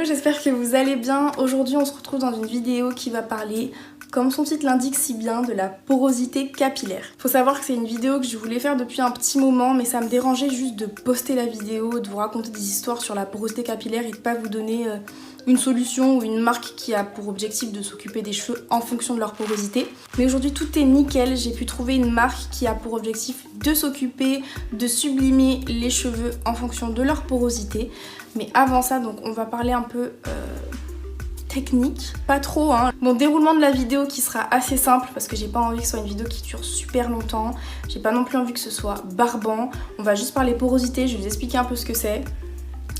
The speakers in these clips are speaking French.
j'espère que vous allez bien. Aujourd'hui on se retrouve dans une vidéo qui va parler, comme son titre l'indique si bien, de la porosité capillaire. Faut savoir que c'est une vidéo que je voulais faire depuis un petit moment, mais ça me dérangeait juste de poster la vidéo, de vous raconter des histoires sur la porosité capillaire et de pas vous donner une solution ou une marque qui a pour objectif de s'occuper des cheveux en fonction de leur porosité. Mais aujourd'hui tout est nickel, j'ai pu trouver une marque qui a pour objectif de s'occuper, de sublimer les cheveux en fonction de leur porosité. Mais avant ça, donc on va parler un peu technique, pas trop hein. Mon déroulement de la vidéo qui sera assez simple parce que j'ai pas envie que ce soit une vidéo qui dure super longtemps. J'ai pas non plus envie que ce soit barbant. On va juste parler porosité, je vais vous expliquer un peu ce que c'est.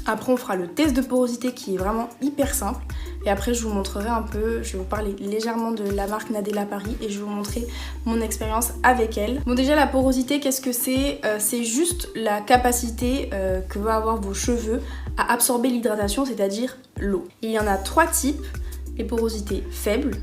Après on fera le test de porosité qui est vraiment hyper simple. Et après je vous montrerai un peu, je vais vous parler légèrement de la marque Nadella Paris et je vais vous montrer mon expérience avec elle. Bon déjà la porosité, qu'est-ce que c'est? C'est juste la capacité que vont avoir vos cheveux à absorber l'hydratation, c'est-à-dire l'eau. Il y en a trois types, les porosités faibles,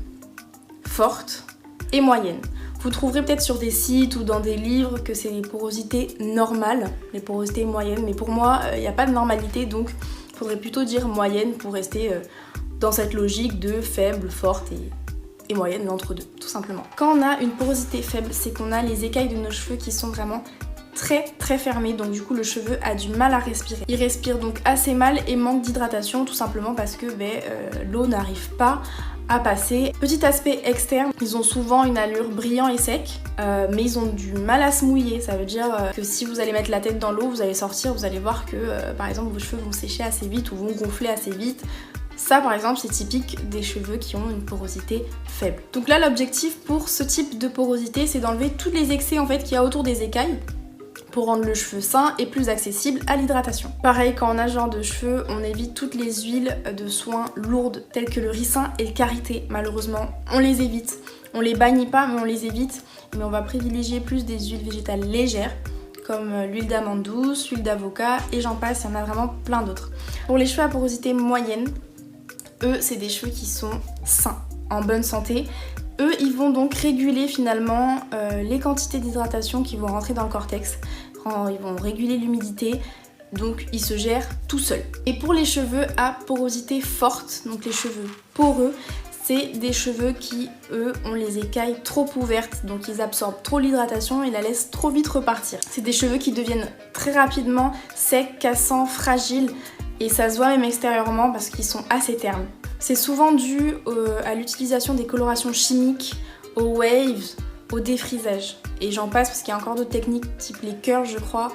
fortes et moyennes. Vous trouverez peut-être sur des sites ou dans des livres que c'est les porosités normales, les porosités moyennes, mais pour moi il n'y a pas de normalité, donc il faudrait plutôt dire moyenne pour rester dans cette logique de faible, forte et moyenne, entre deux, tout simplement. Quand on a une porosité faible, c'est qu'on a les écailles de nos cheveux qui sont vraiment très fermées, donc du coup le cheveu a du mal à respirer. Il respire donc assez mal et manque d'hydratation, tout simplement parce que l'eau n'arrive pas à passer. Petit aspect externe, ils ont souvent une allure brillant et sec, mais ils ont du mal à se mouiller. Ça veut dire que si vous allez mettre la tête dans l'eau, vous allez sortir, vous allez voir que par exemple vos cheveux vont sécher assez vite ou vont gonfler assez vite. Ça par exemple c'est typique des cheveux qui ont une porosité faible. Donc là l'objectif pour ce type de porosité c'est d'enlever tous les excès en fait qu'il y a autour des écailles pour rendre le cheveu sain et plus accessible à l'hydratation. Pareil, quand on a ce genre de cheveux, on évite toutes les huiles de soins lourdes telles que le ricin et le karité. Malheureusement, on les évite. On les bannit pas, mais on les évite. Mais on va privilégier plus des huiles végétales légères, comme l'huile d'amande douce, l'huile d'avocat et j'en passe, il y en a vraiment plein d'autres. Pour les cheveux à porosité moyenne, eux, c'est des cheveux qui sont sains, en bonne santé. Eux, ils vont donc réguler finalement les quantités d'hydratation qui vont rentrer dans le cortex. Ils vont réguler l'humidité, donc ils se gèrent tout seuls. Et pour les cheveux à porosité forte, donc les cheveux poreux, c'est des cheveux qui, eux, ont les écailles trop ouvertes, donc ils absorbent trop l'hydratation et la laissent trop vite repartir. C'est des cheveux qui deviennent très rapidement secs, cassants, fragiles, et ça se voit même extérieurement parce qu'ils sont assez ternes. C'est souvent dû à l'utilisation des colorations chimiques, aux waves, au défrisage. Et j'en passe parce qu'il y a encore d'autres techniques type les curls je crois.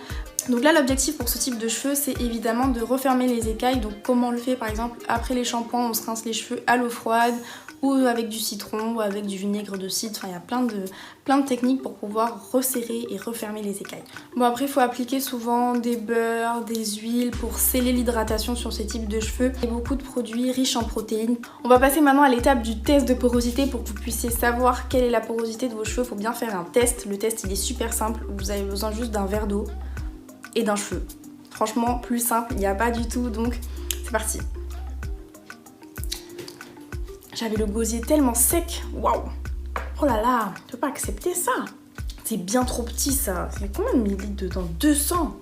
Donc là l'objectif pour ce type de cheveux c'est évidemment de refermer les écailles. Donc comment on le fait par exemple après les shampoings, on se rince les cheveux à l'eau froide ou avec du citron ou avec du vinaigre de cidre. Enfin il y a plein de techniques pour pouvoir resserrer et refermer les écailles. Bon après il faut appliquer souvent des beurres, des huiles pour sceller l'hydratation sur ces types de cheveux et beaucoup de produits riches en protéines. On va passer maintenant à l'étape du test de porosité pour que vous puissiez savoir quelle est la porosité de vos cheveux. Il faut bien faire un test. Le test il est super simple. Vous avez besoin juste d'un verre d'eau et d'un cheveu. Franchement plus simple il n'y a pas du tout, donc c'est parti. J'avais le gosier tellement sec, waouh! Oh là là, je peux pas accepter ça. C'est bien trop petit ça. Il y a combien de millilitres dedans? 200.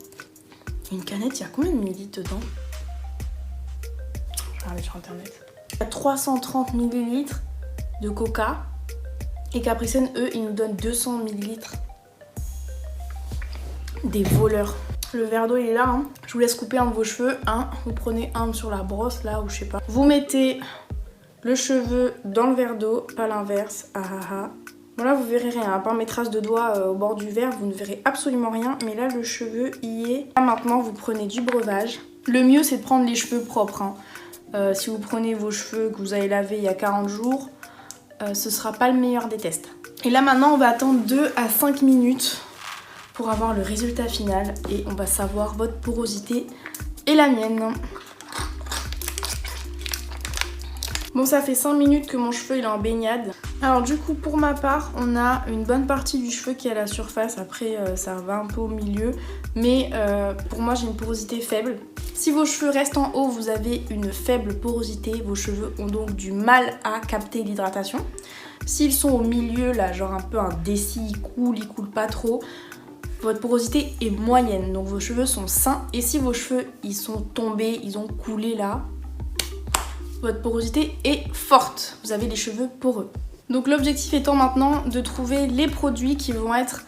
Une canette, il y a combien de millilitres dedans? Je vais regarder sur internet. Il y a 330 millilitres de coca. Et Capri Sun, eux, ils nous donnent 200 millilitres. Des voleurs. Le verre d'eau il est là, hein. Je vous laisse couper un de vos cheveux. Vous prenez un sur la brosse là ou je sais pas. Vous mettez le cheveu dans le verre d'eau, pas l'inverse. Bon là vous verrez rien, à part mes traces de doigts au bord du verre, vous ne verrez absolument rien. Mais là le cheveu y est. Là maintenant vous prenez du breuvage. Le mieux c'est de prendre les cheveux propres. Si vous prenez vos cheveux que vous avez lavés il y a 40 jours, ce sera pas le meilleur des tests. Et là maintenant on va attendre 2 à 5 minutes pour avoir le résultat final. Et on va savoir votre porosité et la mienne. Bon ça fait 5 minutes que mon cheveu il est en baignade. Alors du coup pour ma part on a une bonne partie du cheveu qui est à la surface. Après ça va un peu au milieu. Mais pour moi j'ai une porosité faible. Si vos cheveux restent en haut vous avez une faible porosité. Vos cheveux ont donc du mal à capter l'hydratation. S'ils sont au milieu là genre un peu indécis, ils coulent pas trop, votre porosité est moyenne. Donc vos cheveux sont sains. Et si vos cheveux ils sont tombés, ils ont coulé là, votre porosité est forte, vous avez les cheveux poreux. Donc l'objectif étant maintenant de trouver les produits qui vont être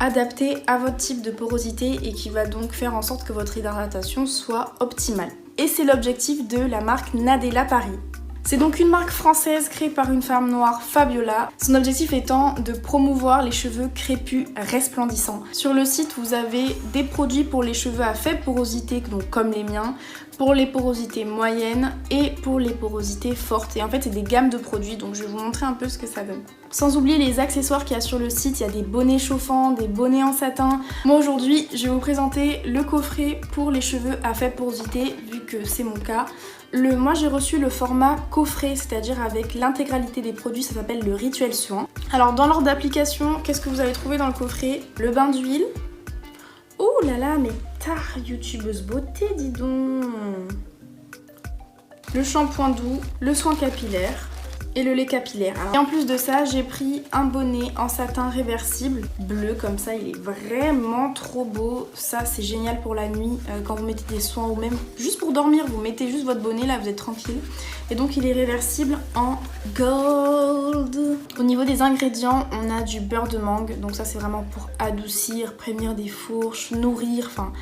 adaptés à votre type de porosité et qui va donc faire en sorte que votre hydratation soit optimale. Et c'est l'objectif de la marque Nadella Paris. C'est donc une marque française créée par une femme noire, Fabiola. Son objectif étant de promouvoir les cheveux crépus resplendissants. Sur le site, vous avez des produits pour les cheveux à faible porosité, donc comme les miens, pour les porosités moyennes et pour les porosités fortes. Et en fait, c'est des gammes de produits, donc je vais vous montrer un peu ce que ça donne. Sans oublier les accessoires qu'il y a sur le site, il y a des bonnets chauffants, des bonnets en satin. Moi aujourd'hui, je vais vous présenter le coffret pour les cheveux à faible porosité, vu que c'est mon cas. Moi j'ai reçu le format coffret, c'est-à-dire avec l'intégralité des produits, ça s'appelle le Rituel Soin. Alors dans l'ordre d'application, qu'est-ce que vous allez trouver dans le coffret? Le bain d'huile. Oh là là, mais tard, youtubeuse beauté, dis donc. Le shampoing doux, le soin capillaire et le lait capillaire. Et en plus de ça, j'ai pris un bonnet en satin réversible, bleu comme ça, il est vraiment trop beau. Ça c'est génial pour la nuit, quand vous mettez des soins ou même juste pour dormir, vous mettez juste votre bonnet là, vous êtes tranquille. Et donc il est réversible en gold. Au niveau des ingrédients, on a du beurre de mangue, donc ça c'est vraiment pour adoucir, prévenir des fourches, nourrir, enfin...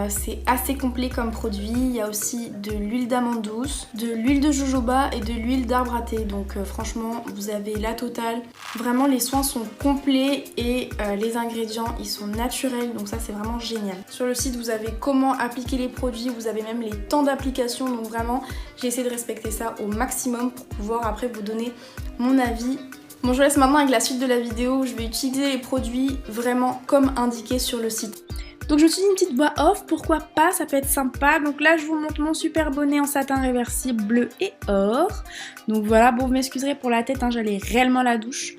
c'est assez complet comme produit. Il y a aussi de l'huile d'amande douce, de l'huile de jojoba et de l'huile d'arbre à thé. Donc franchement, vous avez la totale. Vraiment, les soins sont complets et les ingrédients, ils sont naturels. Donc ça, c'est vraiment génial. Sur le site, vous avez comment appliquer les produits. Vous avez même les temps d'application. Donc vraiment, j'ai essayé de respecter ça au maximum pour pouvoir après vous donner mon avis. Bon, je vous laisse maintenant avec la suite de la vidéo où je vais utiliser les produits vraiment comme indiqué sur le site. Donc je me suis dit une petite voix off, pourquoi pas, ça peut être sympa. Donc là je vous montre mon super bonnet en satin réversible bleu et or. Donc voilà, bon vous m'excuserez pour la tête, hein, j'allais réellement à la douche.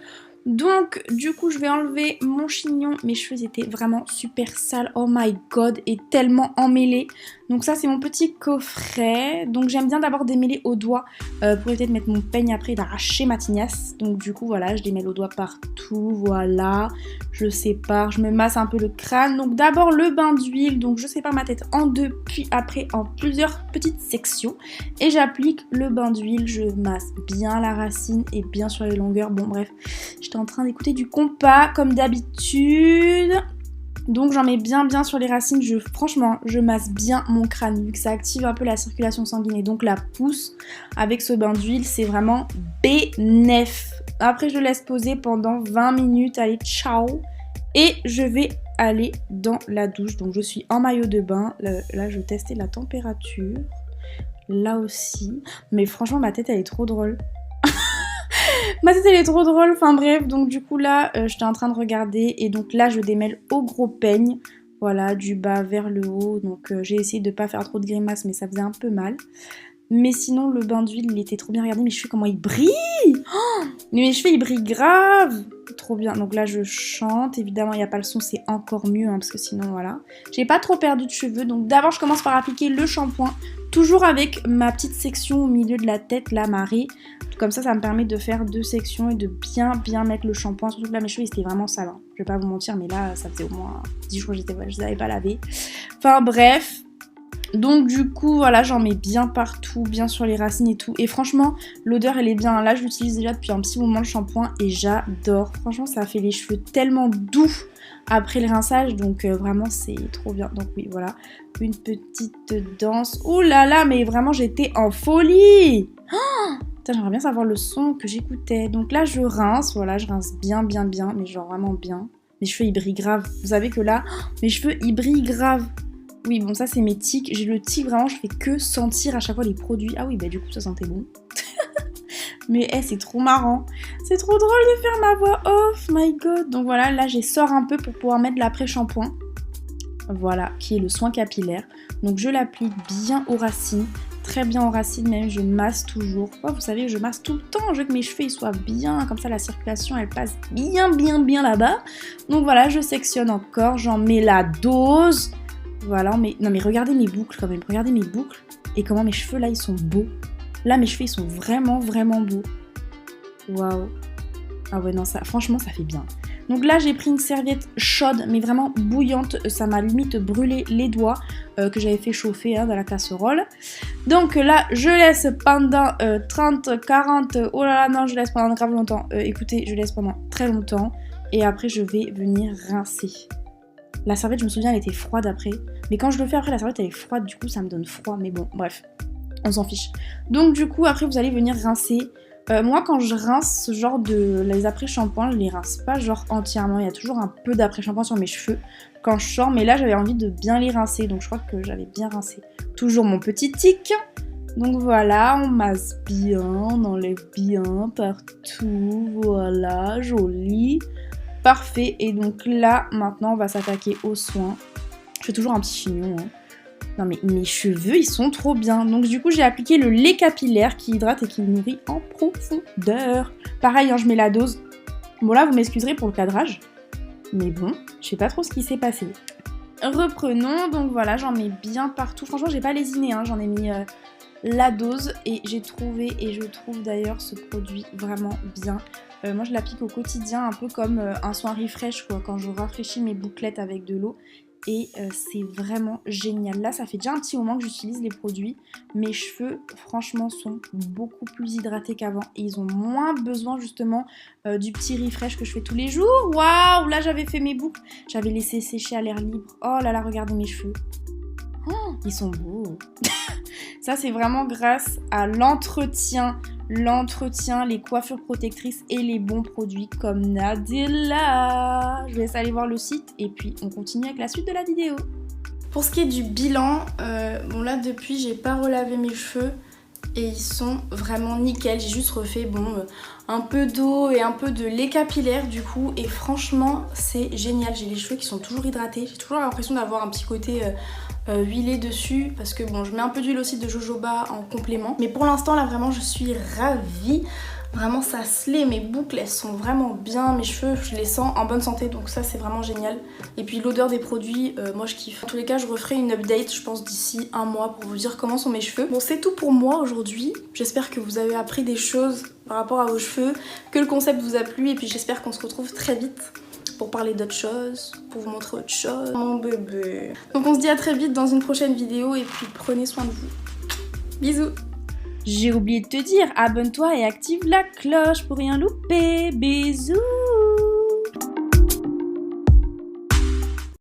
Donc du coup je vais enlever mon chignon, mes cheveux étaient vraiment super sales, oh my god, et tellement emmêlés. Donc ça c'est mon petit coffret, donc j'aime bien d'abord démêler au doigt pour éviter de mettre mon peigne après et d'arracher ma tignasse. Donc du coup voilà, je démêle au doigt partout, voilà, je sépare, je me masse un peu le crâne. Donc d'abord le bain d'huile, donc je sépare ma tête en deux, puis après en plusieurs petites sections. Et j'applique le bain d'huile, je masse bien la racine et bien sur les longueurs, bon bref. J'étais en train d'écouter du compas comme d'habitude. Donc j'en mets bien sur les racines, franchement je masse bien mon crâne vu que ça active un peu la circulation sanguine et donc la pousse avec ce bain d'huile, c'est vraiment bénef. Après je le laisse poser pendant 20 minutes, allez ciao. Et je vais aller dans la douche, donc je suis en maillot de bain, là je testais la température, là aussi, mais franchement ma tête elle est trop drôle. Ma tête elle est trop drôle, enfin bref, donc du coup là j'étais en train de regarder et donc là je démêle au gros peigne, voilà, du bas vers le haut, donc j'ai essayé de pas faire trop de grimaces mais ça faisait un peu mal. Mais sinon le bain d'huile il était trop bien, regardez mes cheveux comment ils brillent, oh, mes cheveux ils brillent grave, trop bien. Donc là je chante, évidemment il n'y a pas le son, c'est encore mieux hein, parce que sinon voilà. J'ai pas trop perdu de cheveux, donc d'abord je commence par appliquer le shampoing, toujours avec ma petite section au milieu de la tête, là Marie. Comme ça me permet de faire deux sections et de bien mettre le shampoing. Surtout que là mes cheveux ils étaient vraiment sales, hein. Je vais pas vous mentir mais là ça faisait au moins 10 jours que je les avais pas lavés. Enfin bref. Donc du coup voilà, j'en mets bien partout, bien sur les racines et tout. Et franchement l'odeur elle est bien, là je l'utilise déjà depuis un petit moment le shampoing et j'adore. Franchement ça fait les cheveux tellement doux après le rinçage, donc vraiment c'est trop bien. Donc oui voilà, une petite danse. Oh là là, mais vraiment j'étais en folie. Oh, j'aimerais bien savoir le son que j'écoutais. Donc là je rince, voilà, je rince bien, mais genre vraiment bien. Mes cheveux ils brillent grave. Vous savez que là, mes cheveux ils brillent grave. Oui bon ça c'est mes tics. J'ai le tic vraiment, je fais que sentir à chaque fois les produits. Ah oui bah du coup ça sentait bon. Mais c'est trop marrant. C'est trop drôle de faire ma voix off, my god. Donc voilà, là j'ai sors un peu pour pouvoir mettre l'après-shampoing. Voilà, qui est le soin capillaire. Donc je l'applique bien aux racines. Très bien aux racines même, je masse toujours. Oh, vous savez, je masse tout le temps, je veux que mes cheveux ils soient bien, comme ça la circulation elle passe bien là-bas. Donc voilà, je sectionne encore, j'en mets la dose. Voilà, mais non mais regardez mes boucles quand même, regardez mes boucles et comment mes cheveux là ils sont beaux. Là mes cheveux ils sont vraiment beaux. Waouh. Ah ouais non ça, franchement ça fait bien. Donc là j'ai pris une serviette chaude mais vraiment bouillante, ça m'a limite brûlé les doigts que j'avais fait chauffer dans la casserole. Donc là je laisse pendant 30, 40, oh là là non je laisse pendant grave longtemps, écoutez je laisse pendant très longtemps et après je vais venir rincer. La serviette je me souviens elle était froide après, mais quand je le fais après la serviette elle est froide du coup ça me donne froid, mais bon bref on s'en fiche. Donc du coup après vous allez venir rincer. Moi quand je rince ce genre de les après-shampoings, je les rince pas genre entièrement, il y a toujours un peu d'après-shampoing sur mes cheveux quand je sors, mais là j'avais envie de bien les rincer, donc je crois que j'avais bien rincé. Toujours mon petit tic. Donc voilà, on masse bien, on enlève bien partout, voilà, joli, parfait. Et donc là maintenant on va s'attaquer aux soins. Je fais toujours un petit chignon hein. Non mais mes cheveux ils sont trop bien. Donc du coup j'ai appliqué le lait capillaire qui hydrate et qui nourrit en profondeur. Pareil hein, je mets la dose. Bon là vous m'excuserez pour le cadrage. Mais bon, je sais pas trop ce qui s'est passé. Reprenons, donc voilà j'en mets bien partout. Franchement j'ai pas lésiné hein, j'en ai mis la dose et j'ai trouvé et je trouve d'ailleurs ce produit vraiment bien. Moi je l'applique au quotidien un peu comme un soin refresh quoi, quand je rafraîchis mes bouclettes avec de l'eau. Et c'est vraiment génial. Là ça fait déjà un petit moment que j'utilise les produits. Mes cheveux franchement sont beaucoup plus hydratés qu'avant et ils ont moins besoin justement du petit refresh que je fais tous les jours. Waouh, là j'avais fait mes boucles, j'avais laissé sécher à l'air libre. Oh là là, regardez mes cheveux. Oh, ils sont beaux. Ça c'est vraiment grâce à l'entretien, les coiffures protectrices et les bons produits comme Nadella. Je vous laisse aller voir le site et puis on continue avec la suite de la vidéo. Pour ce qui est du bilan, bon là depuis j'ai pas relavé mes cheveux et ils sont vraiment nickel. J'ai juste refait un peu d'eau et un peu de lait capillaire du coup et franchement c'est génial. J'ai les cheveux qui sont toujours hydratés, j'ai toujours l'impression d'avoir un petit côté huilé dessus parce que bon je mets un peu d'huile aussi de jojoba en complément. Mais pour l'instant là vraiment je suis ravie. Vraiment ça se l'est, mes boucles elles sont vraiment bien, mes cheveux je les sens en bonne santé donc ça c'est vraiment génial. Et puis l'odeur des produits, moi je kiffe. En tous les cas je referai une update je pense d'ici un mois pour vous dire comment sont mes cheveux. Bon c'est tout pour moi aujourd'hui, j'espère que vous avez appris des choses par rapport à vos cheveux, que le concept vous a plu et puis j'espère qu'on se retrouve très vite pour parler d'autres choses, pour vous montrer autre chose. Mon bébé. Donc on se dit à très vite dans une prochaine vidéo et puis prenez soin de vous. Bisous. J'ai oublié de te dire, abonne-toi et active la cloche pour rien louper. Bisous.